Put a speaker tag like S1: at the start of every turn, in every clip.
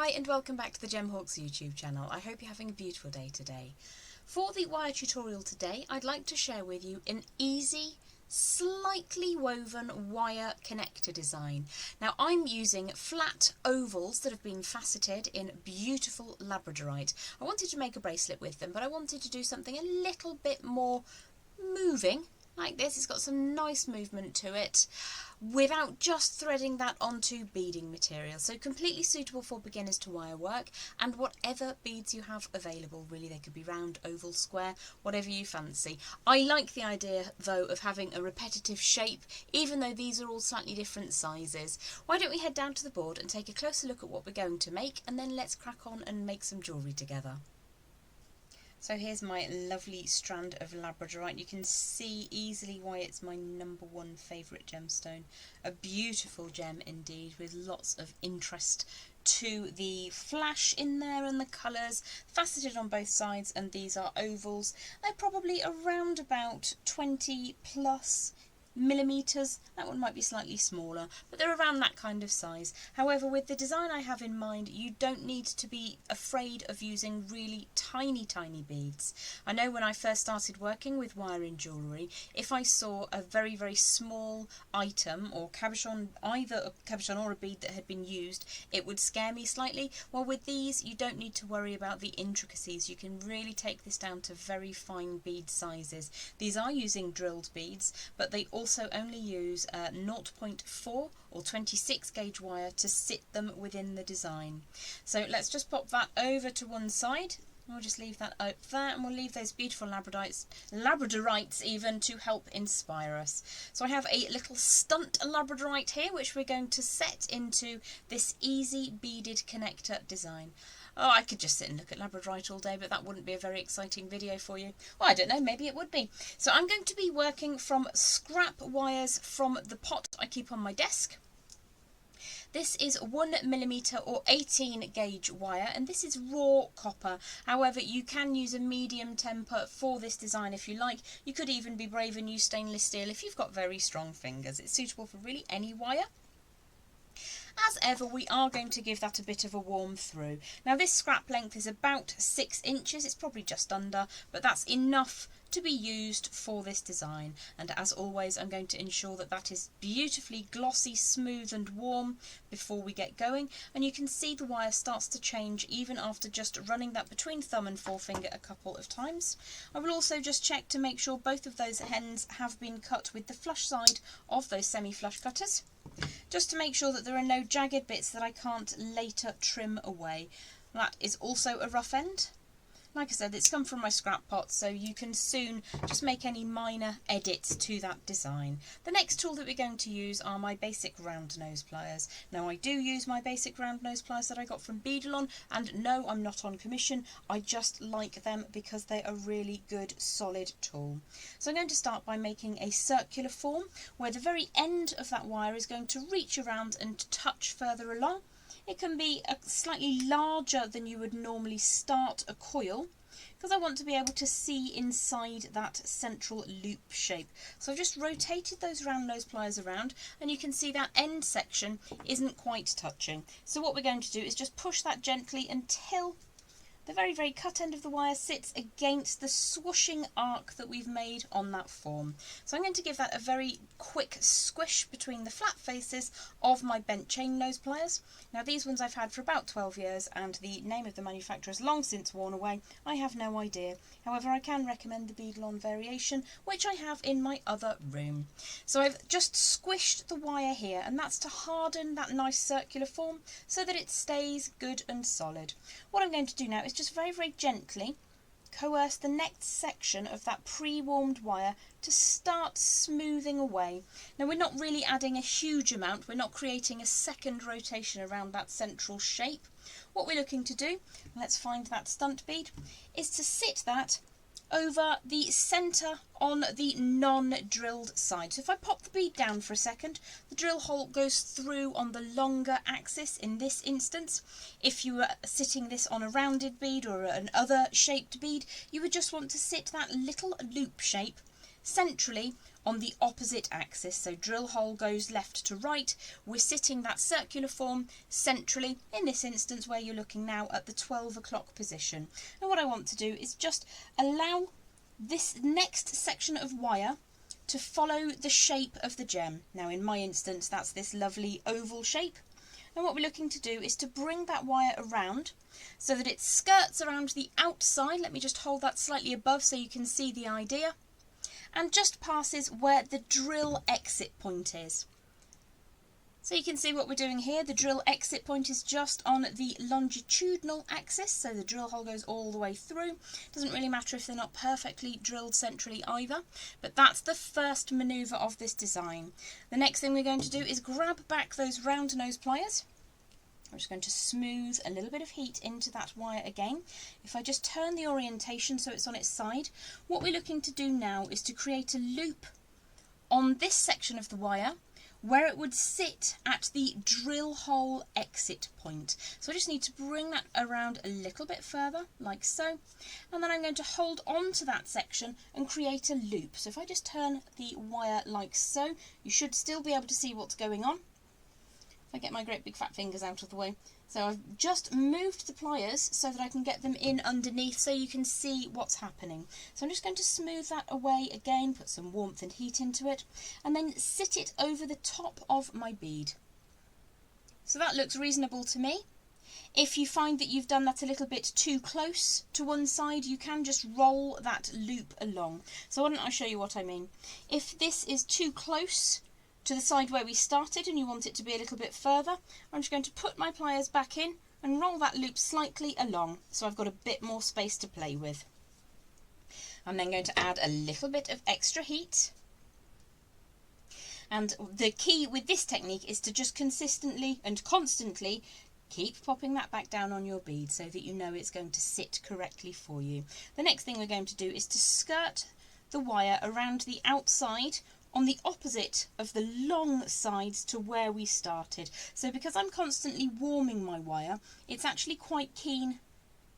S1: Hi and welcome back to the Gemhawks YouTube channel. I hope you're having a beautiful day today. For the wire tutorial today, I'd like to share with you an easy, slightly woven wire connector design. Now I'm using flat ovals that have been faceted in beautiful labradorite. I wanted to make a bracelet with them, but I wanted to do something a little bit more moving like this. It's got some nice movement to it without just threading that onto beading material. So completely suitable for beginners to wire work and whatever beads you have available. Really, they could be round, oval, square, whatever you fancy. I like the idea though of having a repetitive shape, even though these are all slightly different sizes. Why don't we head down to the board and take a closer look at what we're going to make, and then let's crack on and make some jewellery together. So here's my lovely strand of labradorite. You can see easily why it's my #1 favourite gemstone. A beautiful gem indeed, with lots of interest to the flash in there and the colours, faceted on both sides, and these are ovals. They're probably around about 20 plus millimetres. That one might be slightly smaller, but they're around that kind of size. However, with the design I have in mind, you don't need to be afraid of using really tiny beads. I know when I first started working with wire in jewellery, if I saw a very small item or cabochon, either a cabochon or a bead that had been used, it would scare me slightly. Well, with these you don't need to worry about the intricacies. You can really take this down to very fine bead sizes. These are using drilled beads, but they also only use 0.4 or 26 gauge wire to sit them within the design. So let's just pop that over to one side. We'll just leave that out there, and we'll leave those beautiful labradorites even to help inspire us. So I have a little stunt labradorite here, which we're going to set into this easy beaded connector design. Oh, I could just sit and look at labradorite all day, but that wouldn't be a very exciting video for you. Well, I don't know, maybe it would be. So I'm going to be working from scrap wires from the pot I keep on my desk. This is 1mm or 18 gauge wire, and this is raw copper. However, you can use a medium temper for this design if you like. You could even be brave and use stainless steel if you've got very strong fingers. It's suitable for really any wire. As ever, we are going to give that a bit of a warm through. Now this scrap length is about 6 inches, it's probably just under, but that's enough to be used for this design. And as always, I'm going to ensure that that is beautifully glossy, smooth and warm before we get going. And you can see the wire starts to change even after just running that between thumb and forefinger a couple of times. I will also just check to make sure both of those ends have been cut with the flush side of those semi-flush cutters, just to make sure that there are no jagged bits that I can't later trim away. That is also a rough end. Like I said, it's come from my scrap pot, so you can soon just make any minor edits to that design. The next tool that we're going to use are my basic round nose pliers. Now I do use my basic round nose pliers that I got from Beaded, and no, I'm not on commission. I just like them because they're a really good solid tool. So I'm going to start by making a circular form where the very end of that wire is going to reach around and touch further along. It can be slightly larger than you would normally start a coil, because I want to be able to see inside that central loop shape. So I've just rotated those round nose pliers around, and you can see that end section isn't quite touching. So what we're going to do is just push that gently until the very cut end of the wire sits against the swooshing arc that we've made on that form. So I'm going to give that a very quick squish between the flat faces of my bent chain nose pliers. Now these ones I've had for about 12 years, and the name of the manufacturer has long since worn away. I have no idea. However, I can recommend the Beaded variation, which I have in my other room. So I've just squished the wire here, and that's to harden that nice circular form so that it stays good and solid. What I'm going to do now is just very gently coerce the next section of that pre-warmed wire to start smoothing away. Now we're not really adding a huge amount, we're not creating a second rotation around that central shape. What we're looking to do, let's find that stunt bead, is to sit that over the centre on the non-drilled side. So if I pop the bead down for a second, the drill hole goes through on the longer axis in this instance. If you were sitting this on a rounded bead or an other shaped bead, you would just want to sit that little loop shape centrally on the opposite axis. So drill hole goes left to right. We're sitting that circular form centrally, in this instance where you're looking now at the 12 o'clock position. And what I want to do is just allow this next section of wire to follow the shape of the gem. Now in my instance that's this lovely oval shape. And what we're looking to do is to bring that wire around so that it skirts around the outside. Let me just hold that slightly above so you can see the idea. And just passes where the drill exit point is. So you can see what we're doing here. The drill exit point is just on the longitudinal axis, so the drill hole goes all the way through. Doesn't really matter if they're not perfectly drilled centrally either, but that's the first manoeuvre of this design. The next thing we're going to do is grab back those round nose pliers. I'm just going to smooth a little bit of heat into that wire again. If I just turn the orientation so it's on its side, what we're looking to do now is to create a loop on this section of the wire where it would sit at the drill hole exit point. So I just need to bring that around a little bit further, like so, and then I'm going to hold on to that section and create a loop. So if I just turn the wire like so, you should still be able to see what's going on. If I get my great big fat fingers out of the way. So I've just moved the pliers so that I can get them in underneath so you can see what's happening. So I'm just going to smooth that away again, put some warmth and heat into it, and then sit it over the top of my bead. So that looks reasonable to me. If you find that you've done that a little bit too close to one side, you can just roll that loop along. So why don't I show you what I mean. If this is too close to the side where we started and you want it to be a little bit further, I'm just going to put my pliers back in and roll that loop slightly along so I've got a bit more space to play with. I'm then going to add a little bit of extra heat, and the key with this technique is to just consistently and constantly keep popping that back down on your bead so that you know it's going to sit correctly for you. The next thing we're going to do is to skirt the wire around the outside on the opposite of the long sides to where we started. So because I'm constantly warming my wire, it's actually quite keen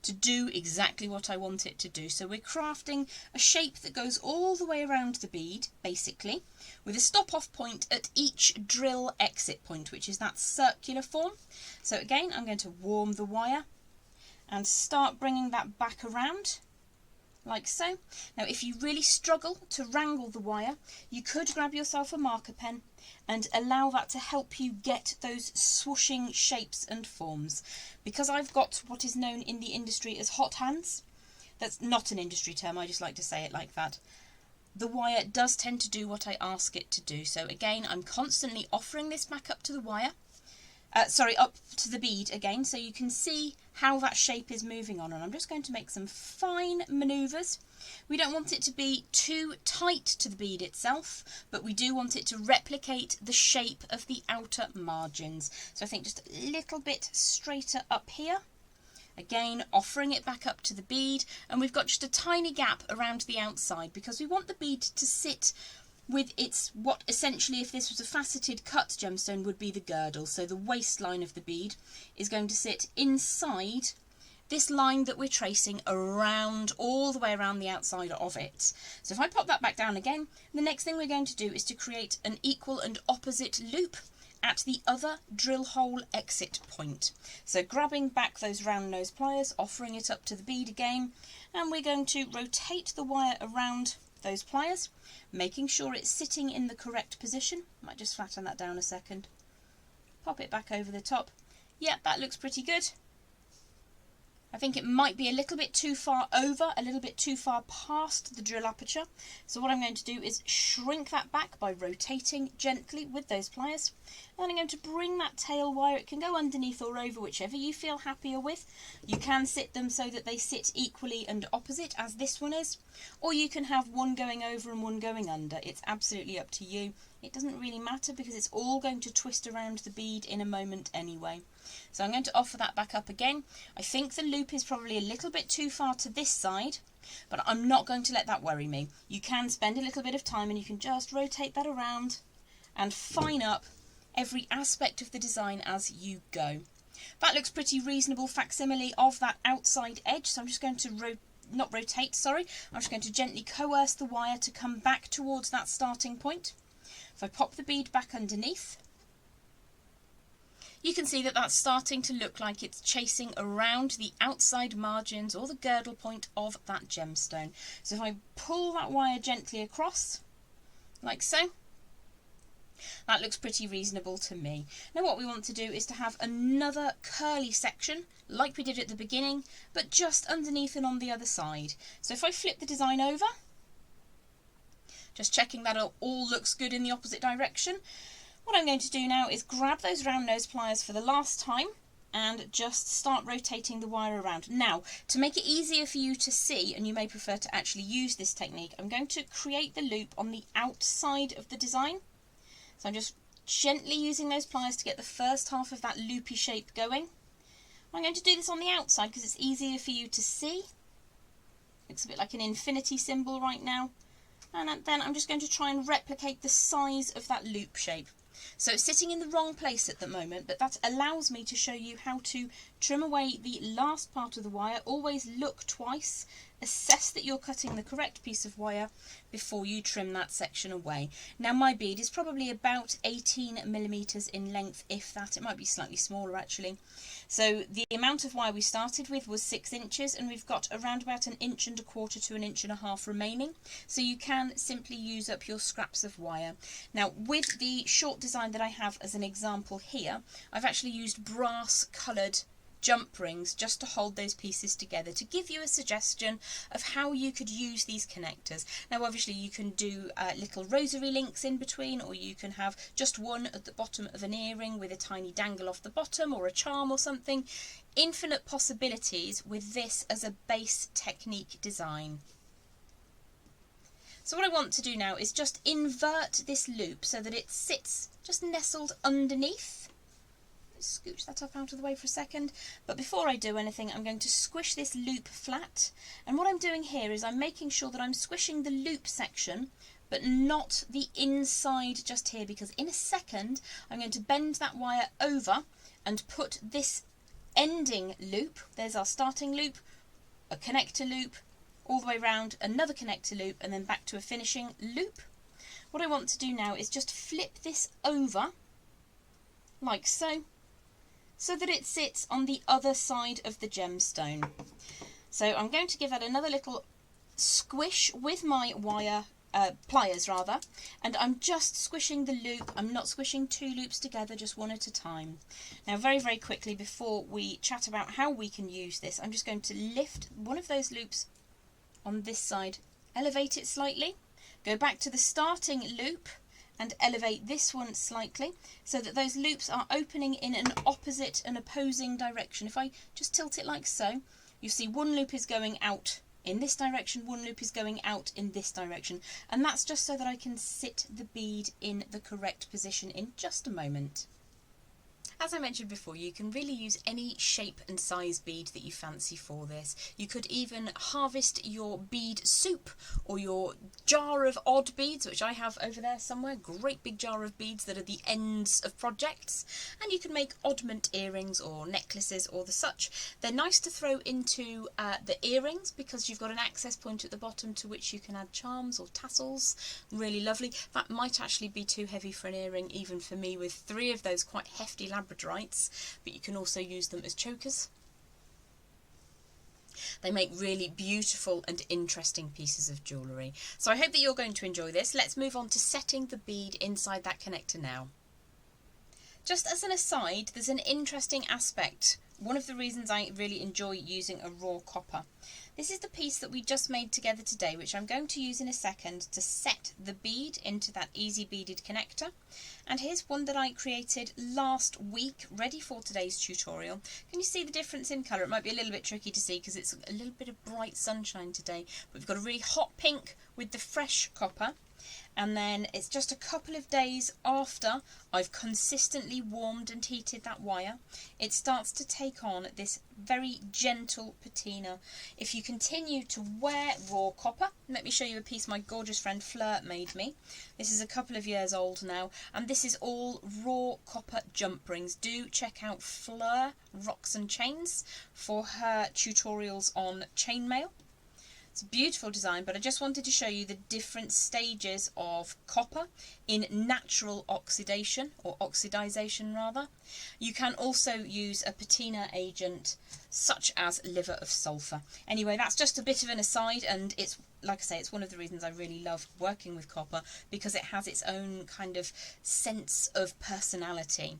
S1: to do exactly what I want it to do. So we're crafting a shape that goes all the way around the bead, basically, with a stop-off point at each drill exit point, which is that circular form. So again, I'm going to warm the wire and start bringing that back around, like so. Now if you really struggle to wrangle the wire, you could grab yourself a marker pen and allow that to help you get those swooshing shapes and forms. Because I've got what is known in the industry as hot hands, that's not an industry term, I just like to say it like that, the wire does tend to do what I ask it to do. So again, I'm constantly offering this back up to the wire, up to the bead again, so you can see how that shape is moving on. And I'm just going to make some fine manoeuvres. We don't want it to be too tight to the bead itself, but we do want it to replicate the shape of the outer margins. So I think just a little bit straighter up here. Again, offering it back up to the bead, and we've got just a tiny gap around the outside because we want the bead to sit with its, what essentially, if this was a faceted cut gemstone, would be the girdle. So the waistline of the bead is going to sit inside this line that we're tracing around, all the way around the outside of it. So if I pop that back down again, the next thing we're going to do is to create an equal and opposite loop at the other drill hole exit point. So grabbing back those round nose pliers, offering it up to the bead again, and we're going to rotate the wire around those pliers, making sure it's sitting in the correct position. Might just flatten that down a second. Pop it back over the top. Yeah, that looks pretty good. I think it might be a little bit too far over, a little bit too far past the drill aperture. So what I'm going to do is shrink that back by rotating gently with those pliers. And I'm going to bring that tail wire, it can go underneath or over, whichever you feel happier with. You can sit them so that they sit equally and opposite as this one is, or you can have one going over and one going under. It's absolutely up to you. It doesn't really matter because it's all going to twist around the bead in a moment anyway. So I'm going to offer that back up again. I think the loop is probably a little bit too far to this side, but I'm not going to let that worry me. You can spend a little bit of time and you can just rotate that around and fine up every aspect of the design as you go. That looks pretty reasonable facsimile of that outside edge, so I'm just going to not rotate, sorry. I'm just going to gently coerce the wire to come back towards that starting point. If I pop the bead back underneath, you can see that that's starting to look like it's chasing around the outside margins or the girdle point of that gemstone. So if I pull that wire gently across, like so, that looks pretty reasonable to me. Now what we want to do is to have another curly section, like we did at the beginning, but just underneath and on the other side. So if I flip the design over, just checking that it all looks good in the opposite direction, what I'm going to do now is grab those round nose pliers for the last time and just start rotating the wire around. Now, to make it easier for you to see, and you may prefer to actually use this technique, I'm going to create the loop on the outside of the design. So I'm just gently using those pliers to get the first half of that loopy shape going. I'm going to do this on the outside because it's easier for you to see. Looks a bit like an infinity symbol right now. And then I'm just going to try and replicate the size of that loop shape. So it's sitting in the wrong place at the moment, but that allows me to show you how to trim away the last part of the wire. Always look twice, assess that you're cutting the correct piece of wire before you trim that section away. Now my bead is probably about 18mm in length, if that. It might be slightly smaller actually. So the amount of wire we started with was 6 inches, and we've got around about 1.25 inches to 1.5 inches remaining. So you can simply use up your scraps of wire. Now with the short design that I have as an example here, I've actually used brass coloured jump rings just to hold those pieces together, to give you a suggestion of how you could use these connectors. Now obviously you can do little rosary links in between, or you can have just one at the bottom of an earring with a tiny dangle off the bottom, or a charm or something. Infinite possibilities with this as a base technique design. So what I want to do now is just invert this loop so that it sits just nestled underneath. Scooch that up out of the way for a second, but before I do anything I'm going to squish this loop flat, and what I'm doing here is I'm making sure that I'm squishing the loop section but not the inside just here, because in a second I'm going to bend that wire over and put this ending loop, there's our starting loop, a connector loop, all the way around, another connector loop, and then back to a finishing loop. What I want to do now is just flip this over like so, so that it sits on the other side of the gemstone. So I'm going to give that another little squish with my wire pliers rather, and I'm just squishing the loop. I'm not squishing 2 loops together, just one at a time. Now very quickly, before we chat about how we can use this, I'm just going to lift one of those loops on this side, elevate it slightly, go back to the starting loop and elevate this one slightly so that those loops are opening in an opposite and opposing direction. If I just tilt it like so, you see one loop is going out in this direction, one loop is going out in this direction, and that's just so that I can sit the bead in the correct position in just a moment. As I mentioned before, you can really use any shape and size bead that you fancy for this. You could even harvest your bead soup or your jar of odd beads, which I have over there somewhere, great big jar of beads that are the ends of projects, and you can make oddment earrings or necklaces or the such. They're nice to throw into the earrings because you've got an access point at the bottom to which you can add charms or tassels. Really lovely. That might actually be too heavy for an earring even for me with 3 of those quite hefty labradorites, but you can also use them as chokers. They make really beautiful and interesting pieces of jewellery. So I hope that you're going to enjoy this. Let's move on to setting the bead inside that connector now. Just as an aside, there's an interesting aspect. One of the reasons I really enjoy using a raw copper. This is the piece that we just made together today, which I'm going to use in a second to set the bead into that easy beaded connector. And here's one that I created last week, ready for today's tutorial. Can you see the difference in colour? It might be a little bit tricky to see because it's a little bit of bright sunshine today, but we've got a really hot pink with the fresh copper. And then it's just a couple of days after I've consistently warmed and heated that wire, it starts to take on this very gentle patina. If you continue to wear raw copper, let me show you a piece my gorgeous friend Fleur made me. This is a couple of years old now, and this is all raw copper jump rings. Do check out Fleur Rocks and Chains for her tutorials on chainmail. It's a beautiful design, but I just wanted to show you the different stages of copper in natural oxidation, or oxidization rather. You can also use a patina agent such as liver of sulfur. Anyway, that's just a bit of an aside, and it's, like I say, it's one of the reasons I really love working with copper, because it has its own kind of sense of personality.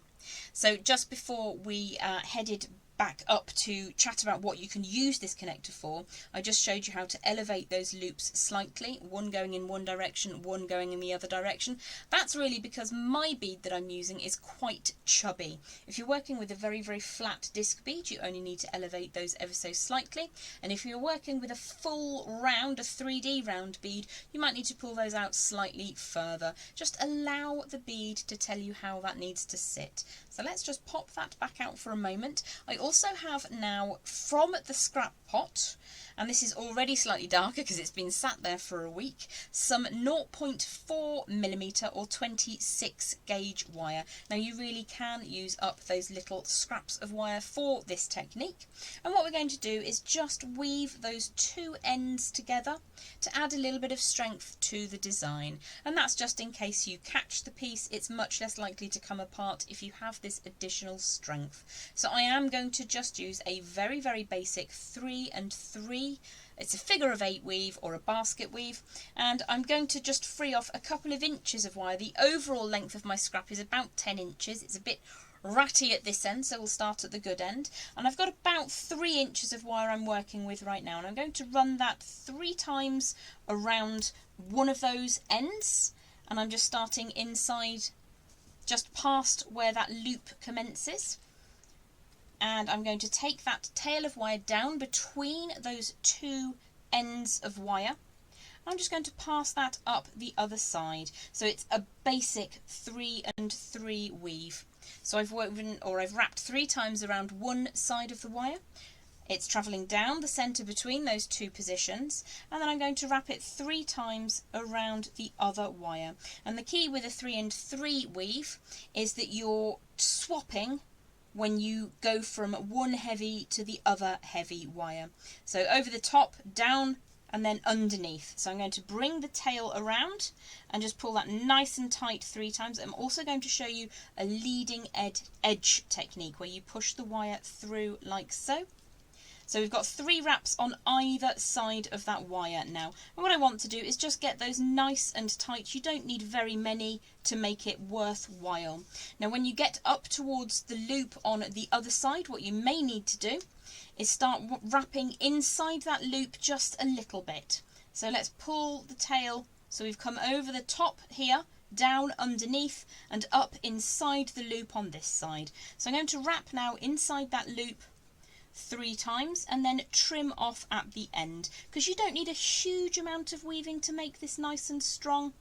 S1: So just before we headed back up to chat about what you can use this connector for, I just showed you how to elevate those loops slightly, one going in one direction, one going in the other direction. That's really because my bead that I'm using is quite chubby. If you're working with a very, very flat disc bead, you only need to elevate those ever so slightly, and if you're working with a full round, a 3D round bead, you might need to pull those out slightly further. Just allow the bead to tell you how that needs to sit. So let's just pop that back out for a moment. I also have now, from the scrap pot, and this is already slightly darker because it's been sat there for a week, some 0.4mm or 26 gauge wire. Now you really can use up those little scraps of wire for this technique, and what we're going to do is just weave those two ends together to add a little bit of strength to the design, and that's just in case you catch the piece. It's much less likely to come apart if you have this additional strength. So I am going to just use a very, very basic 3 and 3. It's a figure of 8 weave or a basket weave, and I'm going to just free off a couple of inches of wire. The overall length of my scrap is about 10 inches. It's a bit ratty at this end, so we'll start at the good end, and I've got about 3 inches of wire I'm working with right now, and I'm going to run that 3 times around one of those ends, and I'm just starting inside just past where that loop commences, and I'm going to take that tail of wire down between those two ends of wire. I'm just going to pass that up the other side. So it's a basic 3 and 3 weave. So I've woven, or I've wrapped 3 times around one side of the wire. It's travelling down the centre between those two positions, and then I'm going to wrap it 3 times around the other wire. And the key with a 3 and 3 weave is that you're swapping when you go from one heavy to the other heavy wire. So over the top, down, and then underneath. So I'm going to bring the tail around and just pull that nice and tight 3 times. I'm also going to show you a leading edge technique where you push the wire through like so. So we've got 3 wraps on either side of that wire now. And what I want to do is just get those nice and tight. You don't need very many to make it worthwhile. Now when you get up towards the loop on the other side, what you may need to do is start wrapping inside that loop just a little bit. So let's pull the tail, so we've come over the top here, down underneath and up inside the loop on this side. So I'm going to wrap now inside that loop 3 times and then trim off at the end, because you don't need a huge amount of weaving to make this nice and strong.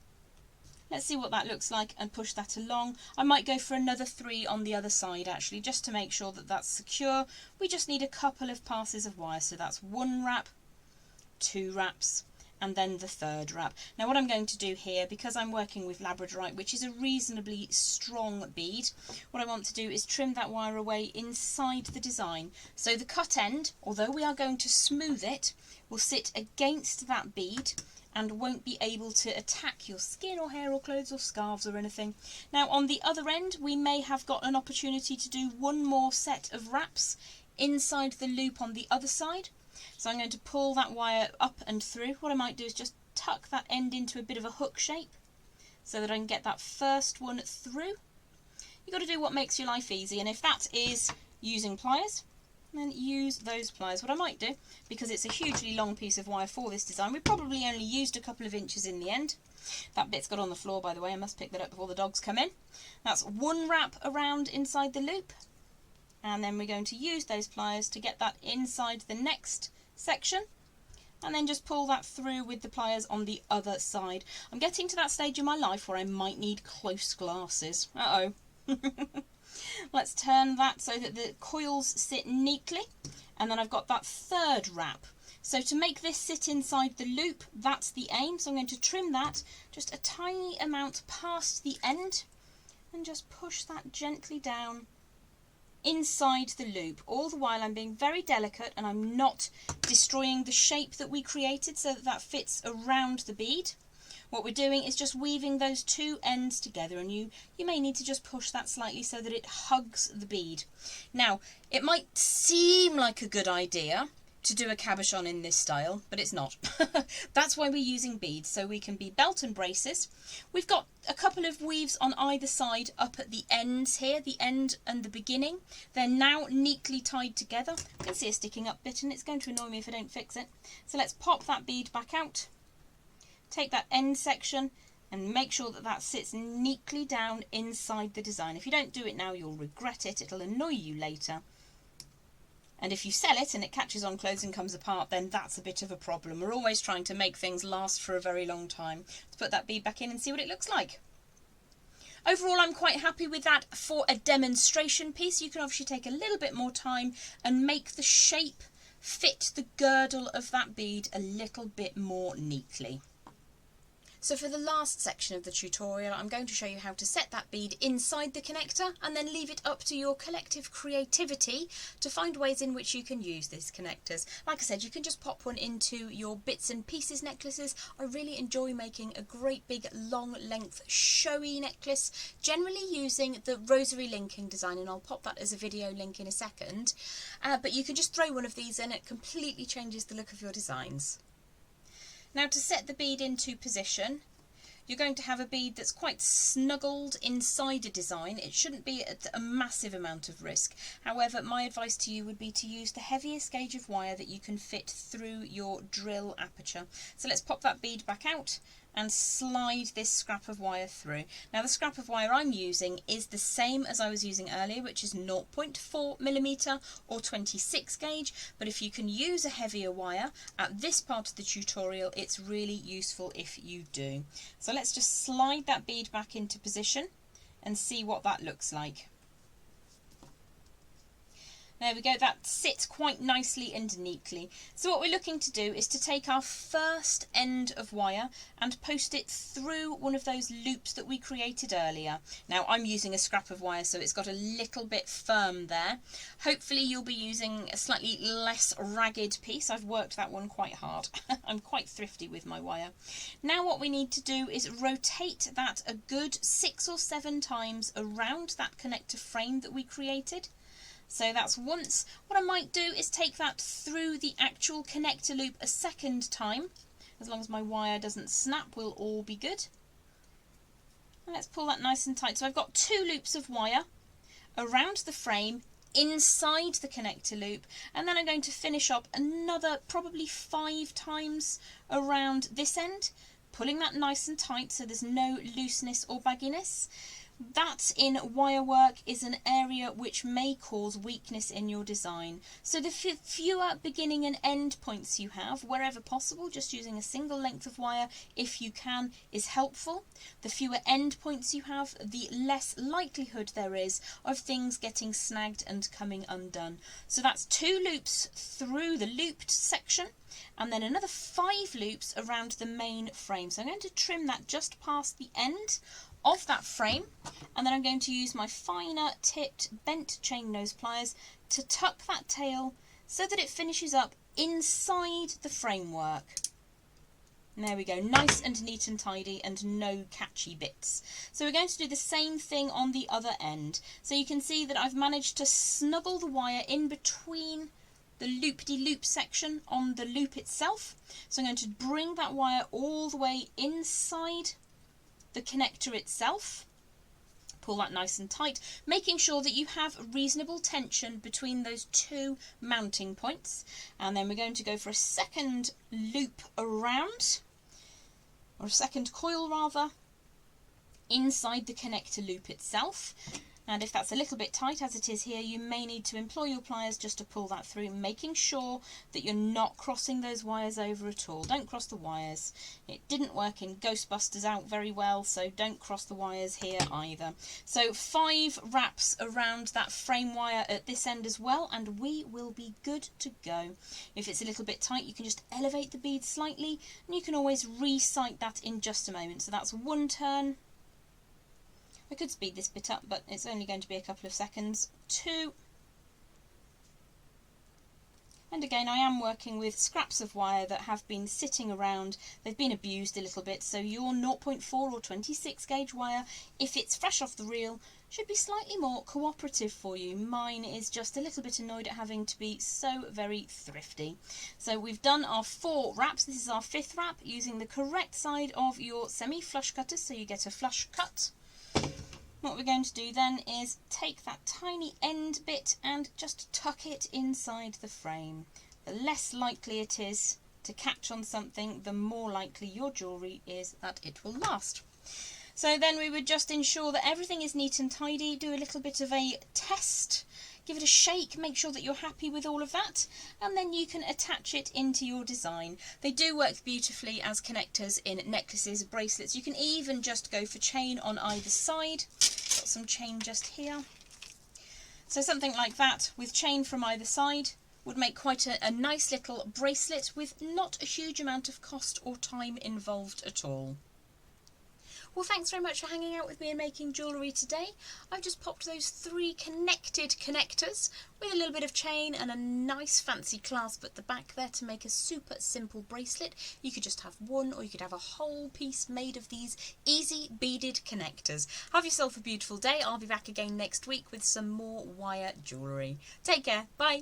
S1: Let's see what that looks like and push that along. I might go for another 3 on the other side actually, just to make sure that that's secure. We just need a couple of passes of wire, so that's 1 wrap, 2 wraps, and then the 3rd wrap. Now what I'm going to do here, because I'm working with labradorite, which is a reasonably strong bead, what I want to do is trim that wire away inside the design. So the cut end, although we are going to smooth it, will sit against that bead and won't be able to attack your skin or hair or clothes or scarves or anything. Now on the other end, we may have got an opportunity to do 1 more set of wraps inside the loop on the other side. So I'm going to pull that wire up and through. What I might do is just tuck that end into a bit of a hook shape so that I can get that first one through. You've got to do what makes your life easy, and if that is using pliers, then use those pliers. What I might do, because it's a hugely long piece of wire for this design, we probably only used a couple of inches in the end. That bit's got on the floor, by the way. I must pick that up before the dogs come in. That's 1 wrap around inside the loop, and then we're going to use those pliers to get that inside the next section, and then just pull that through with the pliers on the other side. I'm getting to that stage in my life where I might need close glasses. Uh-oh. Let's turn that so that the coils sit neatly, and then I've got that 3rd wrap. So to make this sit inside the loop, that's the aim. So I'm going to trim that just a tiny amount past the end and just push that gently down inside the loop. All the while I'm being very delicate and I'm not destroying the shape that we created so that that fits around the bead. What we're doing is just weaving those two ends together, and you may need to just push that slightly so that it hugs the bead. Now, it might seem like a good idea to do a cabochon in this style, but it's not. That's why we're using beads, so we can be belt and braces. We've got a couple of weaves on either side up at the ends here, the end and the beginning. They're now neatly tied together. You can see a sticking up bit and it's going to annoy me if I don't fix it. So let's pop that bead back out, take that end section and make sure that that sits neatly down inside the design. If you don't do it now, you'll regret it. It'll annoy you later. And if you sell it and it catches on clothes and comes apart, then that's a bit of a problem. We're always trying to make things last for a very long time. Let's put that bead back in and see what it looks like. Overall, I'm quite happy with that for a demonstration piece. You can obviously take a little bit more time and make the shape fit the girdle of that bead a little bit more neatly. So for the last section of the tutorial, I'm going to show you how to set that bead inside the connector and then leave it up to your collective creativity to find ways in which you can use these connectors. Like I said, you can just pop one into your bits and pieces necklaces. I really enjoy making a great big long length showy necklace, generally using the rosary linking design, and I'll pop that as a video link in a second. But you can just throw one of these in, it completely changes the look of your designs. Now, to set the bead into position, you're going to have a bead that's quite snuggled inside a design. It shouldn't be at a massive amount of risk. However, my advice to you would be to use the heaviest gauge of wire that you can fit through your drill aperture. So let's pop that bead back out and slide this scrap of wire through. Now, the scrap of wire I'm using is the same as I was using earlier, which is 0.4mm or 26 gauge, but if you can use a heavier wire at this part of the tutorial, it's really useful if you do. So let's just slide that bead back into position and see what that looks like. There we go, that sits quite nicely and neatly. So what we're looking to do is to take our first end of wire and post it through one of those loops that we created earlier. Now, I'm using a scrap of wire, so it's got a little bit firm there. Hopefully you'll be using a slightly less ragged piece. I've worked that one quite hard. I'm quite thrifty with my wire. Now what we need to do is rotate that a good 6 or 7 times around that connector frame that we created. So that's once. What I might do is take that through the actual connector loop a second time. As long as my wire doesn't snap, we'll all be good. And let's pull that nice and tight. So I've got 2 loops of wire around the frame inside the connector loop, and then I'm going to finish up another probably 5 times around this end, pulling that nice and tight so there's no looseness or bagginess. That in wire work is an area which may cause weakness in your design. So the fewer beginning and end points you have, wherever possible, just using a single length of wire if you can is helpful. The fewer end points you have, the less likelihood there is of things getting snagged and coming undone. So that's 2 loops through the looped section and then another 5 loops around the main frame. So I'm going to trim that just past the end of that frame, and then I'm going to use my finer tipped bent chain nose pliers to tuck that tail so that it finishes up inside the framework. And there we go, nice and neat and tidy and no catchy bits. So we're going to do the same thing on the other end. So you can see that I've managed to snuggle the wire in between the loop-de-loop section on the loop itself. So I'm going to bring that wire all the way inside the connector itself, pull that nice and tight, making sure that you have reasonable tension between those 2 mounting points, and then we're going to go for a second loop around, or a second coil rather, inside the connector loop itself. And if that's a little bit tight, as it is here, you may need to employ your pliers just to pull that through, making sure that you're not crossing those wires over at all. Don't cross the wires. It didn't work in Ghostbusters out very well, so don't cross the wires here either. So 5 wraps around that frame wire at this end as well, and we will be good to go. If it's a little bit tight, you can just elevate the bead slightly, and you can always re-sight that in just a moment. So that's 1 turn. I could speed this bit up, but it's only going to be a couple of seconds. 2, And again, I am working with scraps of wire that have been sitting around. They've been abused a little bit, so your 0.4 or 26 gauge wire, if it's fresh off the reel, should be slightly more cooperative for you. Mine is just a little bit annoyed at having to be so very thrifty. So we've done our 4 wraps. This is our 5th wrap using the correct side of your semi-flush cutter, so you get a flush cut. What we're going to do then is take that tiny end bit and just tuck it inside the frame. The less likely it is to catch on something, the more likely your jewellery is that it will last. So then we would just ensure that everything is neat and tidy, do a little bit of a test, give it a shake, make sure that you're happy with all of that, and then you can attach it into your design. They do work beautifully as connectors in necklaces, bracelets. You can even just go for chain on either side. Got some chain just here. So something like that with chain from either side would make quite a nice little bracelet with not a huge amount of cost or time involved at all. Well, thanks very much for hanging out with me and making jewellery today. I've just popped those 3 connected connectors with a little bit of chain and a nice fancy clasp at the back there to make a super simple bracelet. You could just have one, or you could have a whole piece made of these easy beaded connectors. Have yourself a beautiful day. I'll be back again next week with some more wire jewellery. Take care. Bye.